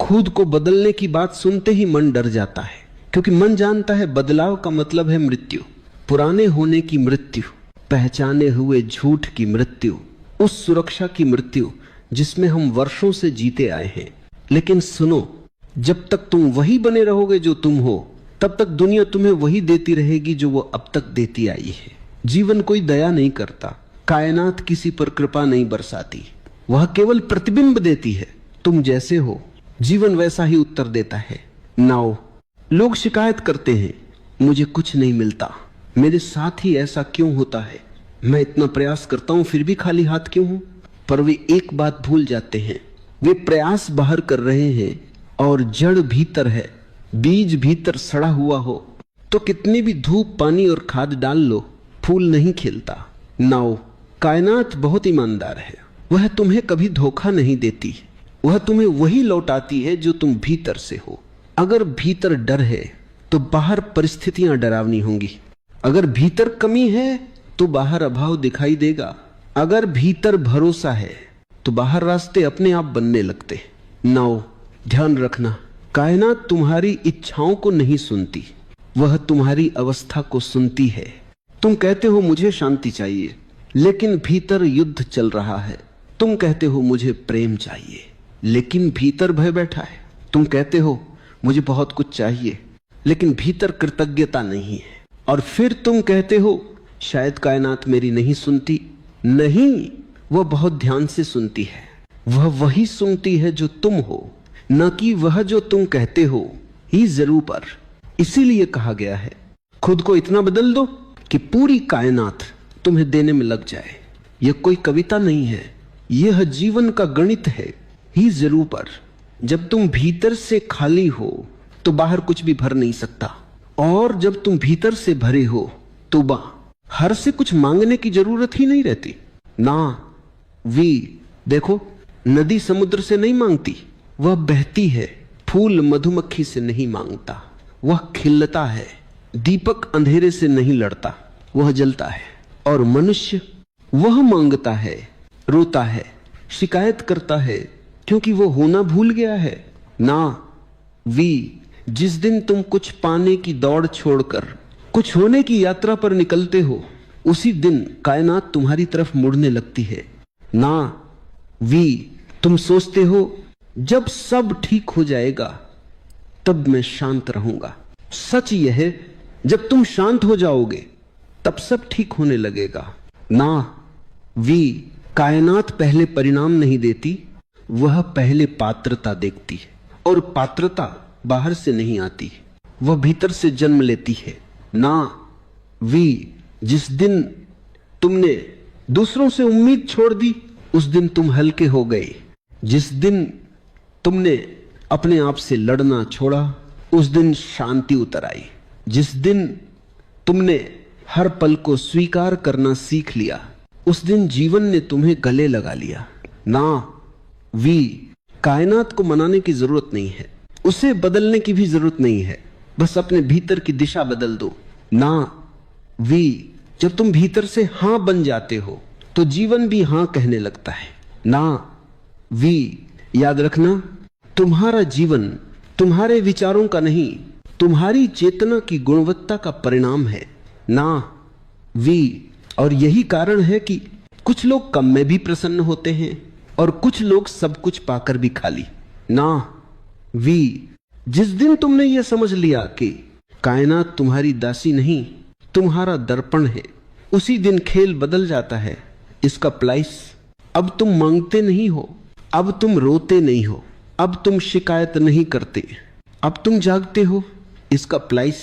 खुद को बदलने की बात सुनते ही मन डर जाता है, क्योंकि मन जानता है बदलाव का मतलब है मृत्यु, पुराने होने की मृत्यु, पहचाने हुए झूठ की मृत्यु, उस सुरक्षा की मृत्यु जिसमें हम वर्षों से जीते आए हैं। लेकिन सुनो, जब तक तुम वही बने रहोगे जो तुम हो, तब तक दुनिया तुम्हें वही देती रहेगी जो वो अब तक देती आई है। जीवन कोई दया नहीं करता, कायनात किसी पर कृपा नहीं बरसाती, वह केवल प्रतिबिंब देती है। तुम जैसे हो जीवन वैसा ही उत्तर देता है। नाओ, लोग शिकायत करते हैं, मुझे कुछ नहीं मिलता, मेरे साथ ही ऐसा क्यों होता है, मैं इतना प्रयास करता हूं फिर भी खाली हाथ क्यों हूं। पर वे एक बात भूल जाते हैं, वे प्रयास बाहर कर रहे हैं और जड़ भीतर है। बीज भीतर सड़ा हुआ हो तो कितनी भी धूप, पानी और खाद डाल लो, फूल नहीं खिलता। नाओ, कायनात बहुत ईमानदार है, वह तुम्हें कभी धोखा नहीं देती, वह तुम्हें वही लौटाती है जो तुम भीतर से हो। अगर भीतर डर है तो बाहर परिस्थितियां डरावनी होंगी, अगर भीतर कमी है तो बाहर अभाव दिखाई देगा, अगर भीतर भरोसा है तो बाहर रास्ते अपने आप बनने लगते। नाओ, ध्यान रखना, कायनात तुम्हारी इच्छाओं को नहीं सुनती, वह तुम्हारी अवस्था को सुनती है। तुम कहते हो मुझे शांति चाहिए, लेकिन भीतर युद्ध चल रहा है। तुम कहते हो मुझे प्रेम चाहिए, लेकिन भीतर भय बैठा है। तुम कहते हो मुझे बहुत कुछ चाहिए, लेकिन भीतर कृतज्ञता नहीं है। और फिर तुम कहते हो शायद कायनात मेरी नहीं सुनती। नहीं, वह बहुत ध्यान से सुनती है, वह वही सुनती है जो तुम हो, न कि वह जो तुम कहते हो ही जरूर पर। इसीलिए कहा गया है, खुद को इतना बदल दो कि पूरी कायनात तुम्हें देने में लग जाए। यह कोई कविता नहीं है, यह जीवन का गणित है ही जरूर पर। जब तुम भीतर से खाली हो तो बाहर कुछ भी भर नहीं सकता, और जब तुम भीतर से भरे हो तो बाहर से कुछ मांगने की जरूरत ही नहीं रहती। ना वी देखो, नदी समुद्र से नहीं मांगती, वह बहती है। फूल मधुमक्खी से नहीं मांगता, वह खिलता है। दीपक अंधेरे से नहीं लड़ता, वह जलता है। और मनुष्य वह मांगता है, रोता है, शिकायत करता है, क्योंकि वो होना भूल गया है। ना वी, जिस दिन तुम कुछ पाने की दौड़ छोड़कर कुछ होने की यात्रा पर निकलते हो, उसी दिन कायनात तुम्हारी तरफ मुड़ने लगती है। ना वी, तुम सोचते हो जब सब ठीक हो जाएगा तब मैं शांत रहूंगा। सच यह है, जब तुम शांत हो जाओगे तब सब ठीक होने लगेगा। ना वी, कायनात पहले परिणाम नहीं देती, वह पहले पात्रता देखती है, और पात्रता बाहर से नहीं आती, वह भीतर से जन्म लेती है। ना वी, जिस दिन तुमने दूसरों से उम्मीद छोड़ दी उस दिन तुम हल्के हो गए। जिस दिन तुमने अपने आप से लड़ना छोड़ा उस दिन शांति उतर आई। जिस दिन तुमने हर पल को स्वीकार करना सीख लिया उस दिन जीवन ने तुम्हें गले लगा लिया। ना वी, कायनात को मनाने की जरूरत नहीं है, उसे बदलने की भी जरूरत नहीं है, बस अपने भीतर की दिशा बदल दो। ना वी, जब तुम भीतर से हां बन जाते हो तो जीवन भी हां कहने लगता है। ना वी, याद रखना, तुम्हारा जीवन तुम्हारे विचारों का नहीं, तुम्हारी चेतना की गुणवत्ता का परिणाम है। ना वी, और यही कारण है कि कुछ लोग कम में भी प्रसन्न होते हैं और कुछ लोग सब कुछ पाकर भी खाली। ना वी, जिस दिन तुमने यह समझ लिया कि कायनात तुम्हारी दासी नहीं, तुम्हारा दर्पण है, उसी दिन खेल बदल जाता है। इसका प्राइस, अब तुम मांगते नहीं हो, अब तुम रोते नहीं हो, अब तुम शिकायत नहीं करते, अब तुम जागते हो। इसका प्राइस,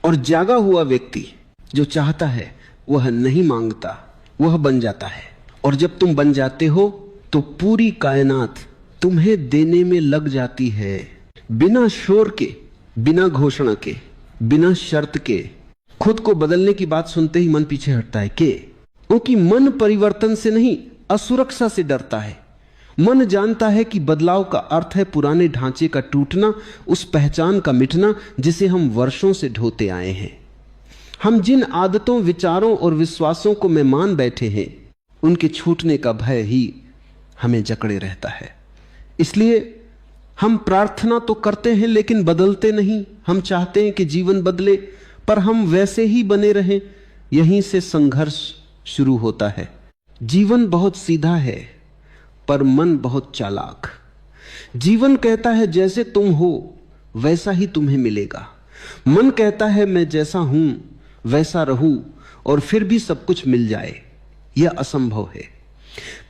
और जागा हुआ व्यक्ति जो चाहता है वह नहीं मांगता, वह बन जाता है। और जब तुम बन जाते हो तो पूरी कायनात तुम्हें देने में लग जाती है, बिना शोर के, बिना घोषणा के, बिना शर्त के। खुद को बदलने की बात सुनते ही मन पीछे हटता है, क्योंकि मन परिवर्तन से नहीं, असुरक्षा से डरता है। मन जानता है कि बदलाव का अर्थ है पुराने ढांचे का टूटना, उस पहचान का मिटना जिसे हम वर्षों से ढोते आए हैं। हम जिन आदतों, विचारों और विश्वासों को में मान बैठे हैं, उनके छूटने का भय ही हमें जकड़े रहता है। इसलिए हम प्रार्थना तो करते हैं लेकिन बदलते नहीं। हम चाहते हैं कि जीवन बदले, पर हम वैसे ही बने रहें। यहीं से संघर्ष शुरू होता है। जीवन बहुत सीधा है, पर मन बहुत चालाक। जीवन कहता है जैसे तुम हो वैसा ही तुम्हें मिलेगा। मन कहता है मैं जैसा हूं वैसा रहूं और फिर भी सब कुछ मिल जाए। यह असंभव है।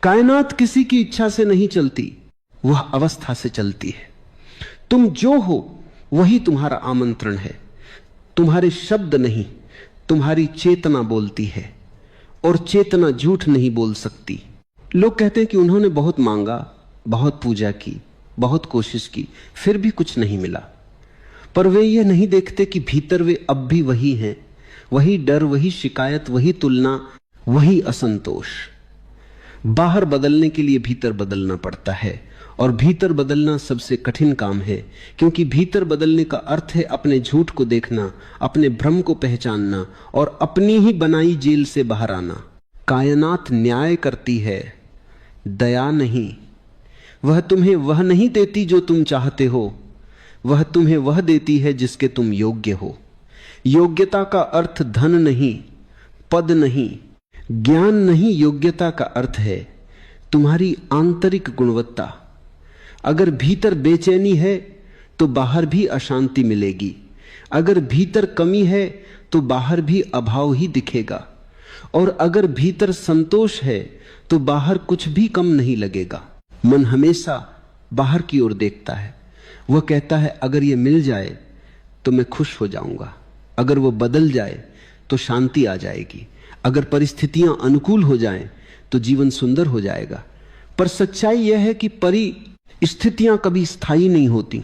कायनात किसी की इच्छा से नहीं चलती, वह अवस्था से चलती है। तुम जो हो वही तुम्हारा आमंत्रण है। तुम्हारे शब्द नहीं, तुम्हारी चेतना बोलती है, और चेतना झूठ नहीं बोल सकती। लोग कहते हैं कि उन्होंने बहुत मांगा, बहुत पूजा की, बहुत कोशिश की, फिर भी कुछ नहीं मिला। पर वे ये नहीं देखते कि भीतर वे अब भी वही हैं। वही डर, वही शिकायत, वही तुलना, वही असंतोष। बाहर बदलने के लिए भीतर बदलना पड़ता है, और भीतर बदलना सबसे कठिन काम है, क्योंकि भीतर बदलने का अर्थ है अपने झूठ को देखना, अपने भ्रम को पहचानना और अपनी ही बनाई जेल से बाहर आना। कायनात न्याय करती है, दया नहीं। वह तुम्हें वह नहीं देती जो तुम चाहते हो, वह तुम्हें वह देती है जिसके तुम योग्य हो। योग्यता का अर्थ धन नहीं, पद नहीं, ज्ञान नहीं। योग्यता का अर्थ है तुम्हारी आंतरिक गुणवत्ता। अगर भीतर बेचैनी है तो बाहर भी अशांति मिलेगी। अगर भीतर कमी है तो बाहर भी अभाव ही दिखेगा, और अगर भीतर संतोष है तो बाहर कुछ भी कम नहीं लगेगा। मन हमेशा बाहर की ओर देखता है। वह कहता है अगर ये मिल जाए तो मैं खुश हो जाऊंगा, अगर वो बदल जाए तो शांति आ जाएगी, अगर परिस्थितियां अनुकूल हो जाएं तो जीवन सुंदर हो जाएगा। पर सच्चाई यह है कि परिस्थितियां कभी स्थायी नहीं होती।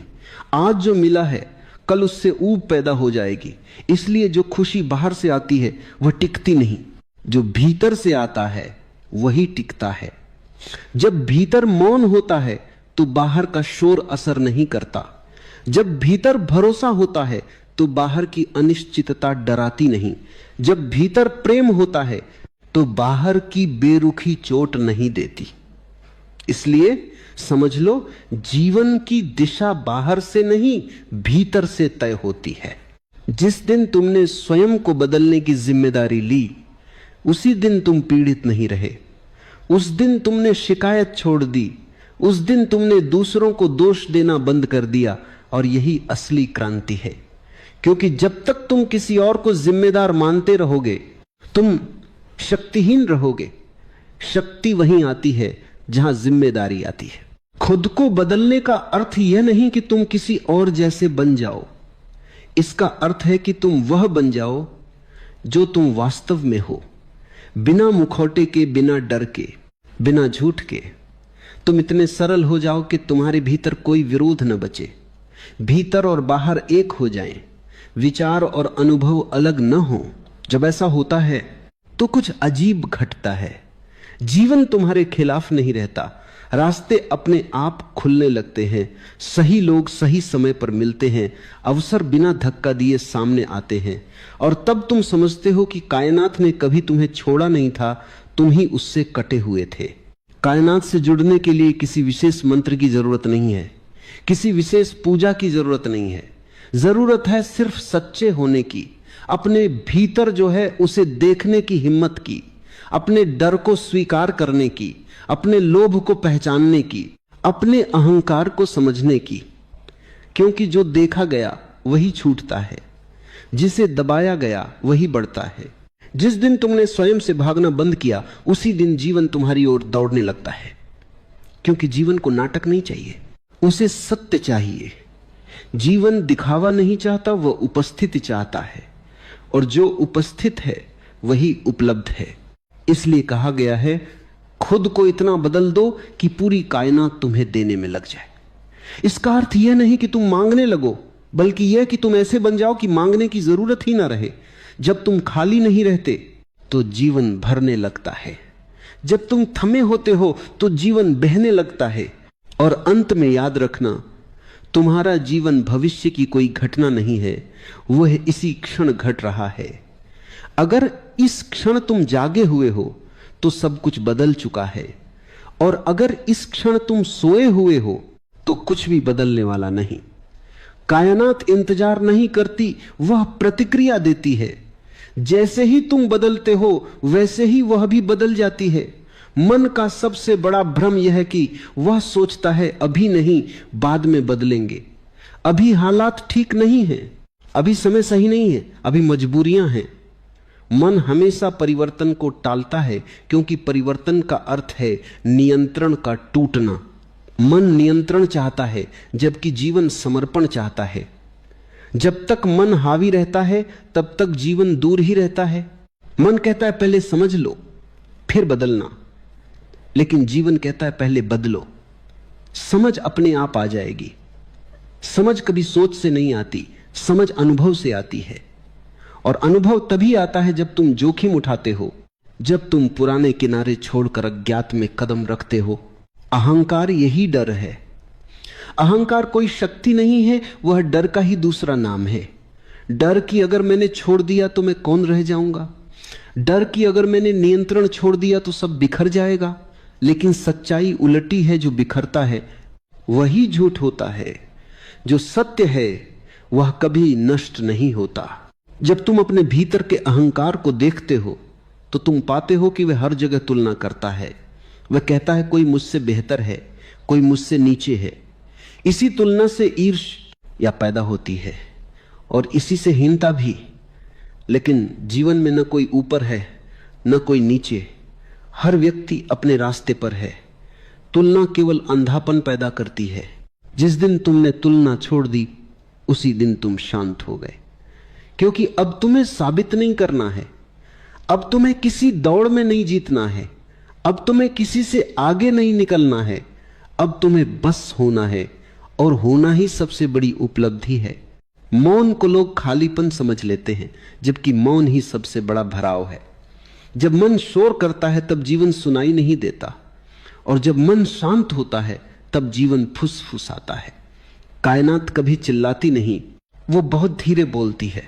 आज जो मिला है कल उससे ऊब पैदा हो जाएगी। इसलिए जो खुशी बाहर से आती है वह टिकती नहीं, जो भीतर से आता है वही टिकता है। जब भीतर मौन होता है तो बाहर का शोर असर नहीं करता। जब भीतर भरोसा होता है तो बाहर की अनिश्चितता डराती नहीं। जब भीतर प्रेम होता है तो बाहर की बेरुखी चोट नहीं देती। इसलिए समझ लो, जीवन की दिशा बाहर से नहीं भीतर से तय होती है। जिस दिन तुमने स्वयं को बदलने की जिम्मेदारी ली, उसी दिन तुम पीड़ित नहीं रहे। उस दिन तुमने शिकायत छोड़ दी, उस दिन तुमने दूसरों को दोष देना बंद कर दिया। और यही असली क्रांति है, क्योंकि जब तक तुम किसी और को जिम्मेदार मानते रहोगे तुम शक्तिहीन रहोगे। शक्ति वहीं आती है जहां जिम्मेदारी आती है। खुद को बदलने का अर्थ यह नहीं कि तुम किसी और जैसे बन जाओ। इसका अर्थ है कि तुम वह बन जाओ जो तुम वास्तव में हो, बिना मुखौटे के, बिना डर के, बिना झूठ के। तुम इतने सरल हो जाओ कि तुम्हारे भीतर कोई विरोध न बचे। भीतर और बाहर एक हो जाएं, विचार और अनुभव अलग न हो। जब ऐसा होता है तो कुछ अजीब घटता है। जीवन तुम्हारे खिलाफ नहीं रहता। रास्ते अपने आप खुलने लगते हैं। सही लोग सही समय पर मिलते हैं। अवसर बिना धक्का दिए सामने आते हैं। और तब तुम समझते हो कि कायनात ने कभी तुम्हें छोड़ा नहीं था, तुम ही उससे कटे हुए थे। कायनात से जुड़ने के लिए किसी विशेष मंत्र की जरूरत नहीं है, किसी विशेष पूजा की जरूरत नहीं है। जरूरत है सिर्फ सच्चे होने की, अपने भीतर जो है उसे देखने की हिम्मत की, अपने डर को स्वीकार करने की, अपने लोभ को पहचानने की, अपने अहंकार को समझने की। क्योंकि जो देखा गया वही छूटता है, जिसे दबाया गया वही बढ़ता है। जिस दिन तुमने स्वयं से भागना बंद किया, उसी दिन जीवन तुम्हारी ओर दौड़ने लगता है। क्योंकि जीवन को नाटक नहीं चाहिए, उसे सत्य चाहिए। जीवन दिखावा नहीं चाहता, वह उपस्थिति चाहता है, और जो उपस्थित है वही उपलब्ध है। इसलिए कहा गया है, खुद को इतना बदल दो कि पूरी कायनात तुम्हें देने में लग जाए। इसका अर्थ यह नहीं कि तुम मांगने लगो, बल्कि यह कि तुम ऐसे बन जाओ कि मांगने की जरूरत ही ना रहे। जब तुम खाली नहीं रहते तो जीवन भरने लगता है। जब तुम थमे होते हो तो जीवन बहने लगता है। और अंत में याद रखना, तुम्हारा जीवन भविष्य की कोई घटना नहीं है, वह इसी क्षण घट रहा है। अगर इस क्षण तुम जागे हुए हो तो सब कुछ बदल चुका है, और अगर इस क्षण तुम सोए हुए हो तो कुछ भी बदलने वाला नहीं। कायनात इंतजार नहीं करती, वह प्रतिक्रिया देती है। जैसे ही तुम बदलते हो वैसे ही वह भी बदल जाती है। मन का सबसे बड़ा भ्रम यह है कि वह सोचता है अभी नहीं, बाद में बदलेंगे, अभी हालात ठीक नहीं है, अभी समय सही नहीं है, अभी मजबूरियां हैं। मन हमेशा परिवर्तन को टालता है, क्योंकि परिवर्तन का अर्थ है नियंत्रण का टूटना। मन नियंत्रण चाहता है, जबकि जीवन समर्पण चाहता है। जब तक मन हावी रहता है तब तक जीवन दूर ही रहता है। मन कहता है पहले समझ लो फिर बदलना, लेकिन जीवन कहता है पहले बदलो। समझ अपने आप आ जाएगी। समझ कभी सोच से नहीं आती, समझ अनुभव से आती है। और अनुभव तभी आता है जब तुम जोखिम उठाते हो, जब तुम पुराने किनारे छोड़कर अज्ञात में कदम रखते हो। अहंकार यही डर है। अहंकार कोई शक्ति नहीं है, वह डर का ही दूसरा नाम है। डर कि अगर मैंने छोड़ दिया तो मैं कौन रह जाऊंगा, डर कि अगर मैंने नियंत्रण छोड़ दिया तो सब बिखर जाएगा। लेकिन सच्चाई उलटी है, जो बिखरता है वही झूठ होता है, जो सत्य है वह कभी नष्ट नहीं होता। जब तुम अपने भीतर के अहंकार को देखते हो तो तुम पाते हो कि वह हर जगह तुलना करता है। वह कहता है कोई मुझसे बेहतर है, कोई मुझसे नीचे है। इसी तुलना से ईर्ष्या पैदा होती है और इसी से हीनता भी। लेकिन जीवन में न कोई ऊपर है न कोई नीचे, हर व्यक्ति अपने रास्ते पर है। तुलना केवल अंधापन पैदा करती है। जिस दिन तुमने तुलना छोड़ दी उसी दिन तुम शांत हो गए, क्योंकि अब तुम्हें साबित नहीं करना है, अब तुम्हें किसी दौड़ में नहीं जीतना है, अब तुम्हें किसी से आगे नहीं निकलना है, अब तुम्हें बस होना है। और होना ही सबसे बड़ी उपलब्धि है। मौन को लोग खालीपन समझ लेते हैं, जबकि मौन ही सबसे बड़ा भराव है। जब मन शोर करता है तब जीवन सुनाई नहीं देता, और जब मन शांत होता है तब जीवन फुसफुसाता है। कायनात कभी चिल्लाती नहीं, वो बहुत धीरे बोलती है।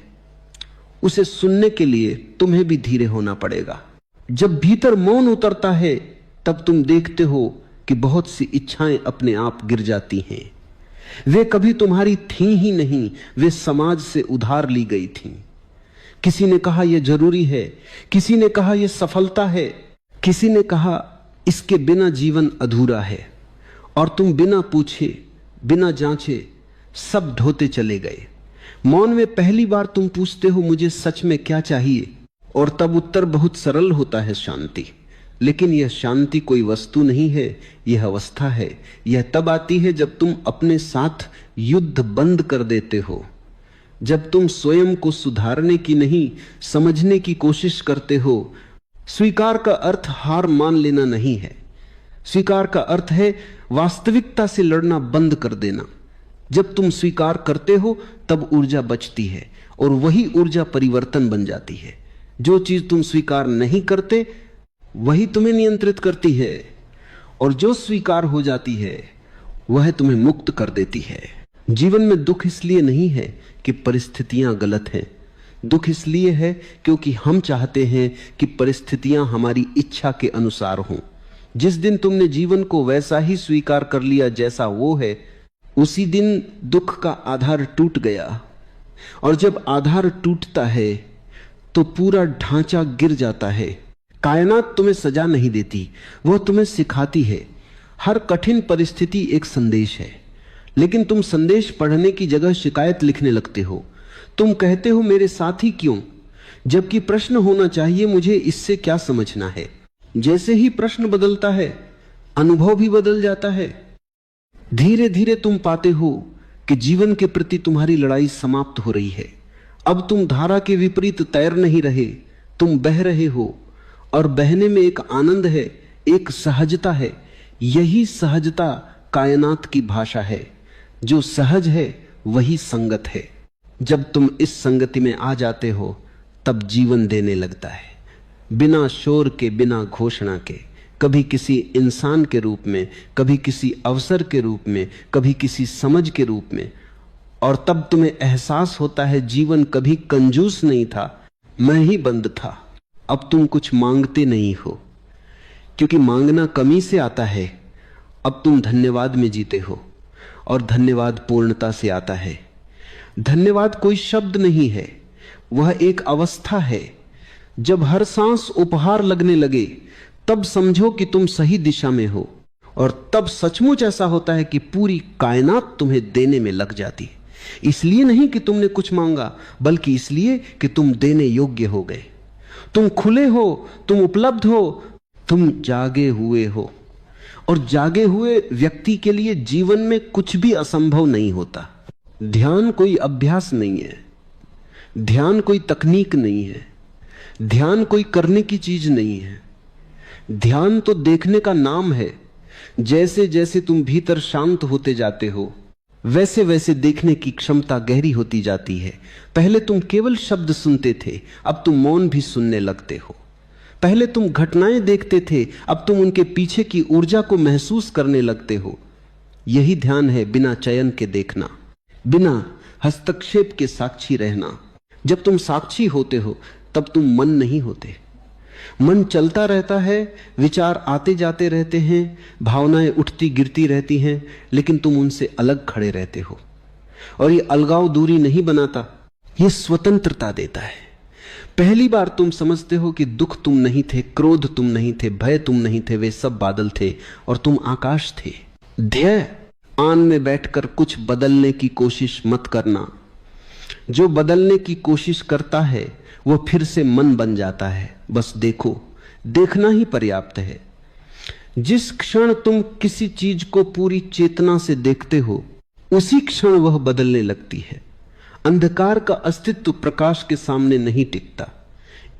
उसे सुनने के लिए तुम्हें भी धीरे होना पड़ेगा। जब भीतर मौन उतरता है तब तुम देखते हो कि बहुत सी इच्छाएं अपने आप गिर जाती हैं। वे कभी तुम्हारी थी ही नहीं, वे समाज से उधार ली गई थीं। किसी ने कहा यह जरूरी है, किसी ने कहा यह सफलता है, किसी ने कहा इसके बिना जीवन अधूरा है। और तुम बिना पूछे बिना जांचे सब ढोते चले गए। मौन में पहली बार तुम पूछते हो मुझे सच में क्या चाहिए, और तब उत्तर बहुत सरल होता है, शांति। लेकिन यह शांति कोई वस्तु नहीं है, यह अवस्था है। यह तब आती है जब तुम अपने साथ युद्ध बंद कर देते हो, जब तुम स्वयं को सुधारने की नहीं समझने की कोशिश करते हो। स्वीकार का अर्थ हार मान लेना नहीं है। स्वीकार का अर्थ है वास्तविकता से लड़ना बंद कर देना। जब तुम स्वीकार करते हो तब ऊर्जा बचती है, और वही ऊर्जा परिवर्तन बन जाती है। जो चीज तुम स्वीकार नहीं करते वही तुम्हें नियंत्रित करती है, और जो स्वीकार हो जाती है वह तुम्हें मुक्त कर देती है। जीवन में दुख इसलिए नहीं है कि परिस्थितियां गलत हैं, दुख इसलिए है क्योंकि हम चाहते हैं कि परिस्थितियां हमारी इच्छा के अनुसार हों। जिस दिन तुमने जीवन को वैसा ही स्वीकार कर लिया जैसा वो है, उसी दिन दुख का आधार टूट गया। और जब आधार टूटता है तो पूरा ढांचा गिर जाता है। कायनात तुम्हें सजा नहीं देती, वह तुम्हें सिखाती है। हर कठिन परिस्थिति एक संदेश है, लेकिन तुम संदेश पढ़ने की जगह शिकायत लिखने लगते हो। तुम कहते हो मेरे साथ ही क्यों, जबकि प्रश्न होना चाहिए मुझे इससे क्या समझना है। जैसे ही प्रश्न बदलता है अनुभव भी बदल जाता है। धीरे धीरे तुम पाते हो कि जीवन के प्रति तुम्हारी लड़ाई समाप्त हो रही है। अब तुम धारा के विपरीत तैर नहीं रहे, तुम बह रहे हो, और बहने में एक आनंद है, एक सहजता है। यही सहजता कायनात की भाषा है। जो सहज है वही संगत है। जब तुम इस संगति में आ जाते हो तब जीवन देने लगता है, बिना शोर के, बिना घोषणा के। कभी किसी इंसान के रूप में, कभी किसी अवसर के रूप में, कभी किसी समझ के रूप में। और तब तुम्हें एहसास होता है जीवन कभी कंजूस नहीं था, मैं ही बंद था। अब तुम कुछ मांगते नहीं हो, क्योंकि मांगना कमी से आता है। अब तुम धन्यवाद में जीते हो। और धन्यवाद पूर्णता से आता है। धन्यवाद कोई शब्द नहीं है, वह एक अवस्था है। जब हर सांस उपहार लगने लगे तब समझो कि तुम सही दिशा में हो, और तब सचमुच ऐसा होता है कि पूरी कायनात तुम्हें देने में लग जाती है। इसलिए नहीं कि तुमने कुछ मांगा, बल्कि इसलिए कि तुम देने योग्य हो गए। तुम खुले हो, तुम उपलब्ध हो, तुम जागे हुए हो। और जागे हुए व्यक्ति के लिए जीवन में कुछ भी असंभव नहीं होता। ध्यान कोई अभ्यास नहीं है, ध्यान कोई तकनीक नहीं है, ध्यान कोई करने की चीज नहीं है। ध्यान तो देखने का नाम है। जैसे जैसे तुम भीतर शांत होते जाते हो, वैसे वैसे देखने की क्षमता गहरी होती जाती है। पहले तुम केवल शब्द सुनते थे, अब तुम मौन भी सुनने लगते हो। पहले तुम घटनाएं देखते थे, अब तुम उनके पीछे की ऊर्जा को महसूस करने लगते हो। यही ध्यान है, बिना चयन के देखना, बिना हस्तक्षेप के साक्षी रहना। जब तुम साक्षी होते हो तब तुम मन नहीं होते। मन चलता रहता है, विचार आते जाते रहते हैं, भावनाएं उठती गिरती रहती हैं, लेकिन तुम उनसे अलग खड़े रहते हो। और ये अलगाव दूरी नहीं बनाता, ये स्वतंत्रता देता है। पहली बार तुम समझते हो कि दुख तुम नहीं थे, क्रोध तुम नहीं थे, भय तुम नहीं थे, वे सब बादल थे और तुम आकाश थे। ध्येय आन में बैठकर कुछ बदलने की कोशिश मत करना। जो बदलने की कोशिश करता है वो फिर से मन बन जाता है। बस देखो, देखना ही पर्याप्त है। जिस क्षण तुम किसी चीज को पूरी चेतना से देखते हो, उसी क्षण वह बदलने लगती है। अंधकार का अस्तित्व प्रकाश के सामने नहीं टिकता।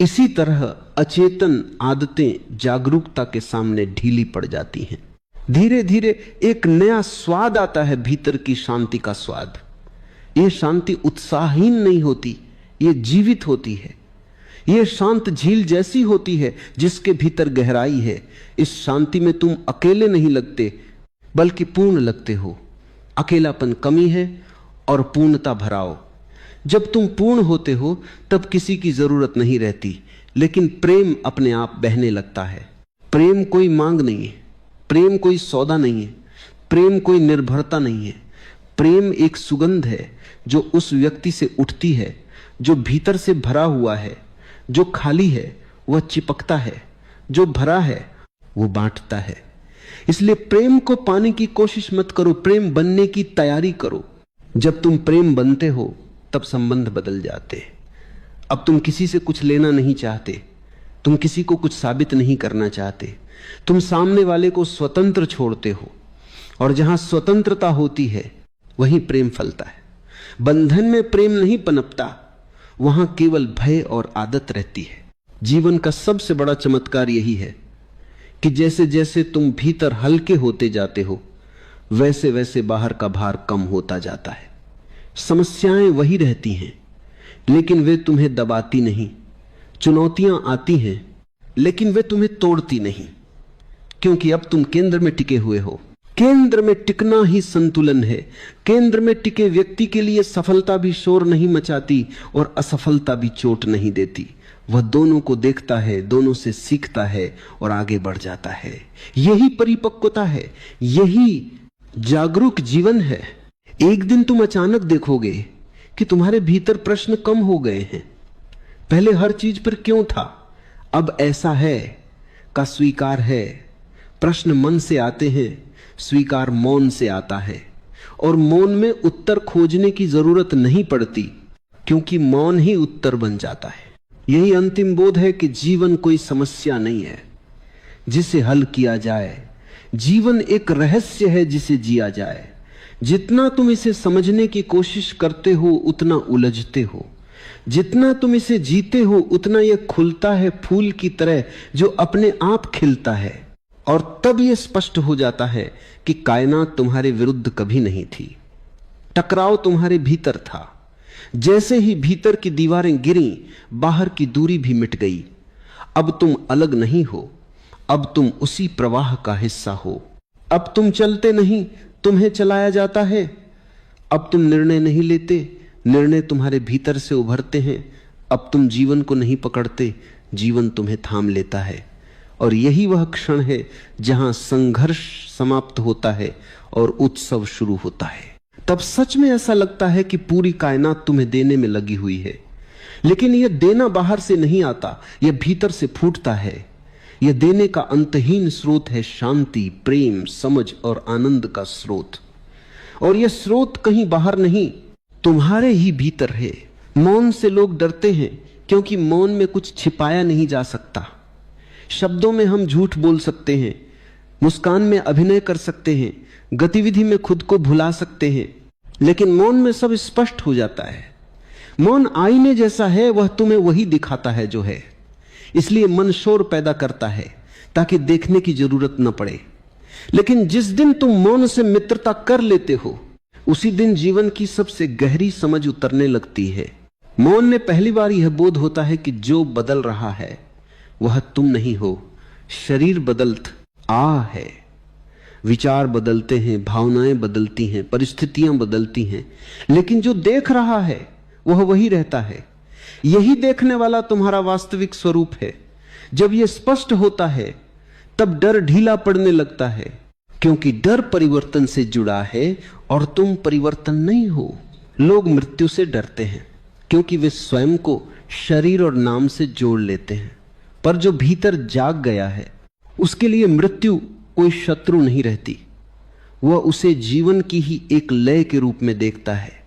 इसी तरह अचेतन आदतें जागरूकता के सामने ढीली पड़ जाती हैं। धीरे धीरे एक नया स्वाद आता है, भीतर की शांति का स्वाद। यह शांति उत्साहहीन नहीं होती, ये जीवित होती है। ये शांत झील जैसी होती है जिसके भीतर गहराई है। इस शांति में तुम अकेले नहीं लगते, बल्कि पूर्ण लगते हो। अकेलापन कमी है और पूर्णता भराओ। जब तुम पूर्ण होते हो तब किसी की जरूरत नहीं रहती, लेकिन प्रेम अपने आप बहने लगता है। प्रेम कोई मांग नहीं है, प्रेम कोई सौदा नहीं है, प्रेम कोई निर्भरता नहीं है। प्रेम एक सुगंध है जो उस व्यक्ति से उठती है जो भीतर से भरा हुआ है। जो खाली है वह चिपकता है, जो भरा है वो बांटता है। इसलिए प्रेम को पाने की कोशिश मत करो, प्रेम बनने की तैयारी करो। जब तुम प्रेम बनते हो तब संबंध बदल जाते। अब तुम किसी से कुछ लेना नहीं चाहते, तुम किसी को कुछ साबित नहीं करना चाहते, तुम सामने वाले को स्वतंत्र छोड़ते हो। और जहां स्वतंत्रता होती है वहीं प्रेम फलता है। बंधन में प्रेम नहीं पनपता, वहां केवल भय और आदत रहती है। जीवन का सबसे बड़ा चमत्कार यही है कि जैसे जैसे तुम भीतर हल्के होते जाते हो, वैसे वैसे बाहर का भार कम होता जाता है। समस्याएं वही रहती हैं, लेकिन वे तुम्हें दबाती नहीं। चुनौतियां आती हैं, लेकिन वे तुम्हें तोड़ती नहीं, क्योंकि अब तुम केंद्र में टिके हुए हो। केंद्र में टिकना ही संतुलन है। केंद्र में टिके व्यक्ति के लिए सफलता भी शोर नहीं मचाती और असफलता भी चोट नहीं देती। वह दोनों को देखता है, दोनों से सीखता है और आगे बढ़ जाता है। यही परिपक्वता है, यही जागरूक जीवन है। एक दिन तुम अचानक देखोगे कि तुम्हारे भीतर प्रश्न कम हो गए हैं। पहले हर चीज पर क्यों था, अब ऐसा है का स्वीकार है। प्रश्न मन से आते हैं, स्वीकार मौन से आता है। और मौन में उत्तर खोजने की जरूरत नहीं पड़ती, क्योंकि मौन ही उत्तर बन जाता है। यही अंतिम बोध है कि जीवन कोई समस्या नहीं है जिसे हल किया जाए। जीवन एक रहस्य है जिसे जिया जाए। जितना तुम इसे समझने की कोशिश करते हो उतना उलझते हो। जितना तुम इसे जीते हो उतना यह खुलता है फूल की तरह जो अपने आप खिलता है। और तब यह स्पष्ट हो जाता है कि कायनात तुम्हारे विरुद्ध कभी नहीं थी। टकराव तुम्हारे भीतर था। जैसे ही भीतर की दीवारें गिरीं, बाहर की दूरी भी मिट गई। अब तुम अलग नहीं हो, अब तुम उसी प्रवाह का हिस्सा हो। अब तुम चलते नहीं, तुम्हें चलाया जाता है। अब तुम निर्णय नहीं लेते, निर्णय तुम्हारे भीतर से उभरते हैं। अब तुम जीवन को नहीं पकड़ते, जीवन तुम्हें थाम लेता है। और यही वह क्षण है जहां संघर्ष समाप्त होता है और उत्सव शुरू होता है। तब सच में ऐसा लगता है कि पूरी कायनात तुम्हें देने में लगी हुई है। लेकिन यह देना बाहर से नहीं आता, यह भीतर से फूटता है। यह देने का अंतहीन स्रोत है शांति, प्रेम, समझ और आनंद का स्रोत। और यह स्रोत कहीं बाहर नहीं, तुम्हारे ही भीतर है। मौन से लोग डरते हैं क्योंकि मौन में कुछ छिपाया नहीं जा सकता। शब्दों में हम झूठ बोल सकते हैं, मुस्कान में अभिनय कर सकते हैं, गतिविधि में खुद को भुला सकते हैं, लेकिन मौन में सब स्पष्ट हो जाता है। मौन आईने जैसा है, वह तुम्हें वही दिखाता है जो है। इसलिए मन शोर पैदा करता है ताकि देखने की जरूरत न पड़े। लेकिन जिस दिन तुम मौन से मित्रता कर लेते हो, उसी दिन जीवन की सबसे गहरी समझ उतरने लगती है। मौन में पहली बार यह बोध होता है कि जो बदल रहा है वह तुम नहीं हो, शरीर बदलत आ है। विचार बदलते हैं, भावनाएं बदलती हैं, परिस्थितियां बदलती हैं, लेकिन जो देख रहा है वह वही रहता है। यही देखने वाला तुम्हारा वास्तविक स्वरूप है। जब यह स्पष्ट होता है तब डर ढीला पड़ने लगता है, क्योंकि डर परिवर्तन से जुड़ा है और तुम परिवर्तन नहीं हो। लोग मृत्यु से डरते हैं क्योंकि वे स्वयं को शरीर और नाम से जोड़ लेते हैं, पर जो भीतर जाग गया है उसके लिए मृत्यु कोई शत्रु नहीं रहती। वह उसे जीवन की ही एक लय के रूप में देखता है।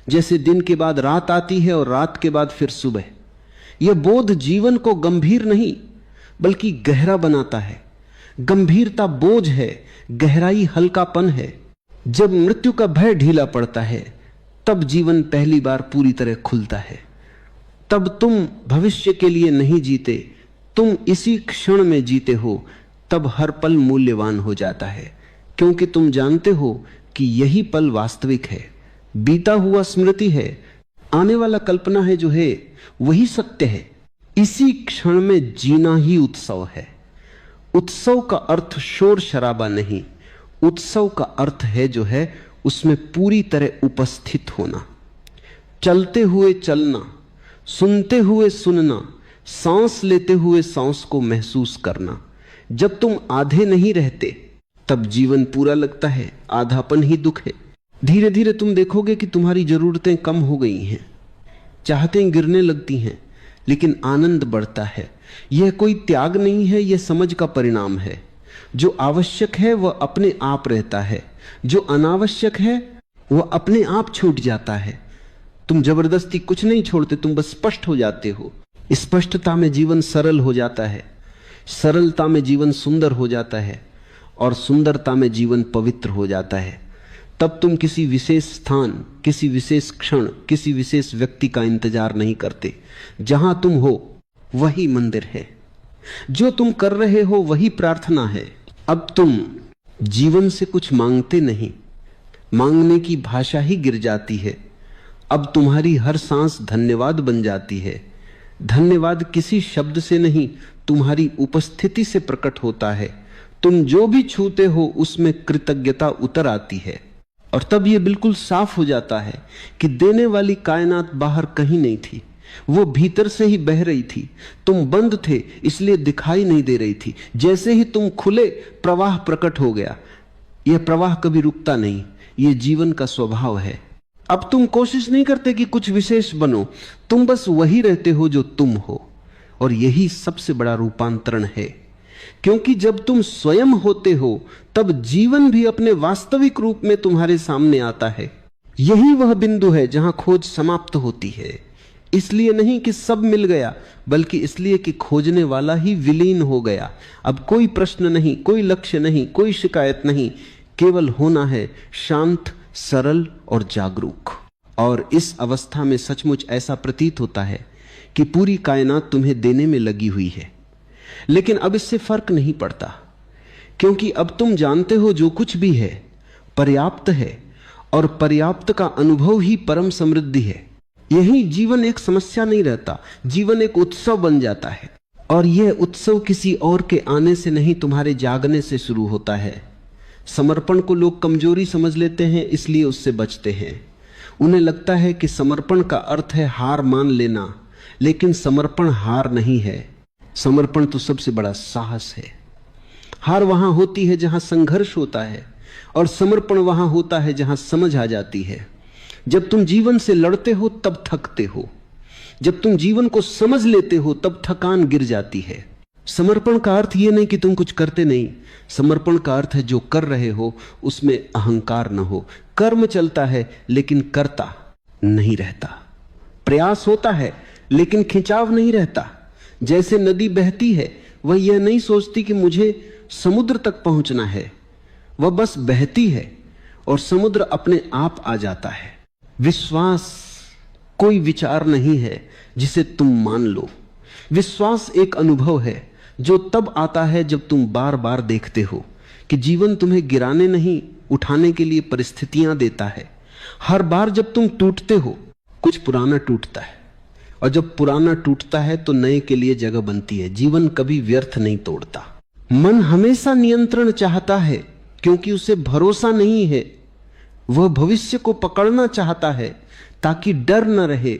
जैसे दिन के बाद रात आती है और रात के बाद फिर सुबह। यह बोध जीवन को गंभीर नहीं बल्कि गहरा बनाता है। गंभीरता बोझ है, गहराई हल्कापन है। जब मृत्यु का भय ढीला पड़ता है तब जीवन पहली बार पूरी तरह खुलता है। तब तुम भविष्य के लिए नहीं जीते, तुम इसी क्षण में जीते हो। तब हर पल मूल्यवान हो जाता है, क्योंकि तुम जानते हो कि यही पल वास्तविक है। बीता हुआ स्मृति है, आने वाला कल्पना है, जो है वही सत्य है। इसी क्षण में जीना ही उत्सव है। उत्सव का अर्थ शोर शराबा नहीं, उत्सव का अर्थ है जो है उसमें पूरी तरह उपस्थित होना, चलते हुए चलना, सुनते हुए सुनना, सांस लेते हुए सांस को महसूस करना। जब तुम आधे नहीं रहते तब जीवन पूरा लगता है, आधापन ही दुख है। धीरे धीरे तुम देखोगे कि तुम्हारी जरूरतें कम हो गई हैं, चाहतें गिरने लगती हैं, लेकिन आनंद बढ़ता है। यह कोई त्याग नहीं है, यह समझ का परिणाम है। जो आवश्यक है वह अपने आप रहता है, जो अनावश्यक है वह अपने आप छूट जाता है। तुम जबरदस्ती कुछ नहीं छोड़ते, तुम बस स्पष्ट हो जाते हो। स्पष्टता में जीवन सरल हो जाता है, सरलता में जीवन सुंदर हो जाता है, और सुंदरता में जीवन पवित्र हो जाता है। तब तुम किसी विशेष स्थान, किसी विशेष क्षण, किसी विशेष व्यक्ति का इंतजार नहीं करते। जहां तुम हो वही मंदिर है, जो तुम कर रहे हो वही प्रार्थना है। अब तुम जीवन से कुछ मांगते नहीं, मांगने की भाषा ही गिर जाती है। अब तुम्हारी हर सांस धन्यवाद बन जाती है। धन्यवाद किसी शब्द से नहीं, तुम्हारी उपस्थिति से प्रकट होता है। तुम जो भी छूते हो उसमें कृतज्ञता उतर आती है, और तब यह बिल्कुल साफ हो जाता है कि देने वाली कायनात बाहर कहीं नहीं थी, वो भीतर से ही बह रही थी। तुम बंद थे इसलिए दिखाई नहीं दे रही थी। जैसे ही तुम खुले, प्रवाह प्रकट हो गया। यह प्रवाह कभी रुकता नहीं, यह जीवन का स्वभाव है। अब तुम कोशिश नहीं करते कि कुछ विशेष बनो, तुम बस वही रहते हो जो तुम हो। और यही सबसे बड़ा रूपांतरण है, क्योंकि जब तुम स्वयं होते हो तब जीवन भी अपने वास्तविक रूप में तुम्हारे सामने आता है। यही वह बिंदु है जहां खोज समाप्त होती है। इसलिए नहीं कि सब मिल गया, बल्कि इसलिए कि खोजने वाला ही विलीन हो गया। अब कोई प्रश्न नहीं, कोई लक्ष्य नहीं, कोई शिकायत नहीं, केवल होना है शांत, सरल और जागरूक। और इस अवस्था में सचमुच ऐसा प्रतीत होता है कि पूरी कायनात तुम्हें देने में लगी हुई है। लेकिन अब इससे फर्क नहीं पड़ता, क्योंकि अब तुम जानते हो जो कुछ भी है पर्याप्त है, और पर्याप्त का अनुभव ही परम समृद्धि है। यही जीवन एक समस्या नहीं रहता, जीवन एक उत्सव बन जाता है। और यह उत्सव किसी और के आने से नहीं, तुम्हारे जागने से शुरू होता है। समर्पण को लोग कमजोरी समझ लेते हैं, इसलिए उससे बचते हैं। उन्हें लगता है कि समर्पण का अर्थ है हार मान लेना, लेकिन समर्पण हार नहीं है। समर्पण तो सबसे बड़ा साहस है। हार वहां होती है जहां संघर्ष होता है, और समर्पण वहां होता है जहां समझ आ जाती है। जब तुम जीवन से लड़ते हो तब थकते हो, जब तुम जीवन को समझ लेते हो तब थकान गिर जाती है। समर्पण का अर्थ यह नहीं कि तुम कुछ करते नहीं, समर्पण का अर्थ है जो कर रहे हो उसमें अहंकार न हो। कर्म चलता है लेकिन कर्ता नहीं रहता, प्रयास होता है लेकिन खिंचाव नहीं रहता। जैसे नदी बहती है, वह यह नहीं सोचती कि मुझे समुद्र तक पहुंचना है, वह बस बहती है और समुद्र अपने आप आ जाता है। विश्वास कोई विचार नहीं है जिसे तुम मान लो। विश्वास एक अनुभव है जो तब आता है जब तुम बार बार देखते हो कि जीवन तुम्हें गिराने नहीं, उठाने के लिए परिस्थितियां देता है। हर बार जब तुम टूटते हो, कुछ पुराना टूटता है, और जब पुराना टूटता है तो नए के लिए जगह बनती है। जीवन कभी व्यर्थ नहीं तोड़ता। मन हमेशा नियंत्रण चाहता है क्योंकि उसे भरोसा नहीं है। वह भविष्य को पकड़ना चाहता है ताकि डर न रहे,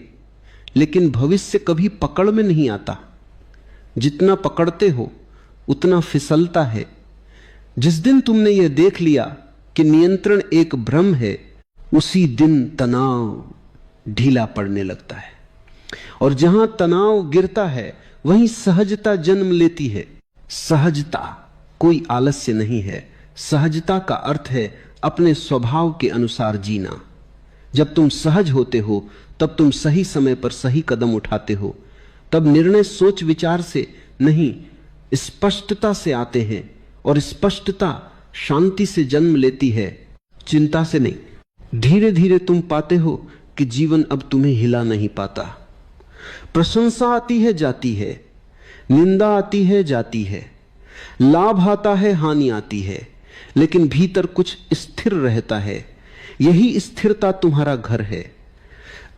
लेकिन भविष्य कभी पकड़ में नहीं आता। जितना पकड़ते हो उतना फिसलता है। जिस दिन तुमने यह देख लिया कि नियंत्रण एक भ्रम है, उसी दिन तनाव ढीला पड़ने लगता है, और जहां तनाव गिरता है वहीं सहजता जन्म लेती है। सहजता कोई आलस्य नहीं है। सहजता का अर्थ है अपने स्वभाव के अनुसार जीना। जब तुम सहज होते हो तब तुम सही समय पर सही कदम उठाते हो। तब निर्णय सोच विचार से नहीं, स्पष्टता से आते हैं, और स्पष्टता शांति से जन्म लेती है, चिंता से नहीं। धीरे धीरे तुम पाते हो कि जीवन अब तुम्हें हिला नहीं पाता। प्रशंसा आती है, जाती है, निंदा आती है, जाती है, लाभ आता है, हानि आती है, लेकिन भीतर कुछ स्थिर रहता है। यही स्थिरता तुम्हारा घर है।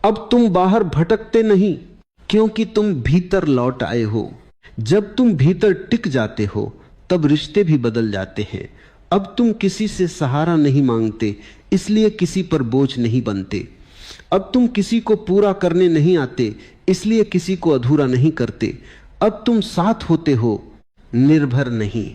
अब तुम बाहर भटकते नहीं क्योंकि तुम भीतर लौट आए हो। जब तुम भीतर टिक जाते हो तब रिश्ते भी बदल जाते हैं। अब तुम किसी से सहारा नहीं मांगते, इसलिए किसी पर बोझ नहीं बनते। अब तुम किसी को पूरा करने नहीं आते, इसलिए किसी को अधूरा नहीं करते। अब तुम साथ होते हो, निर्भर नहीं।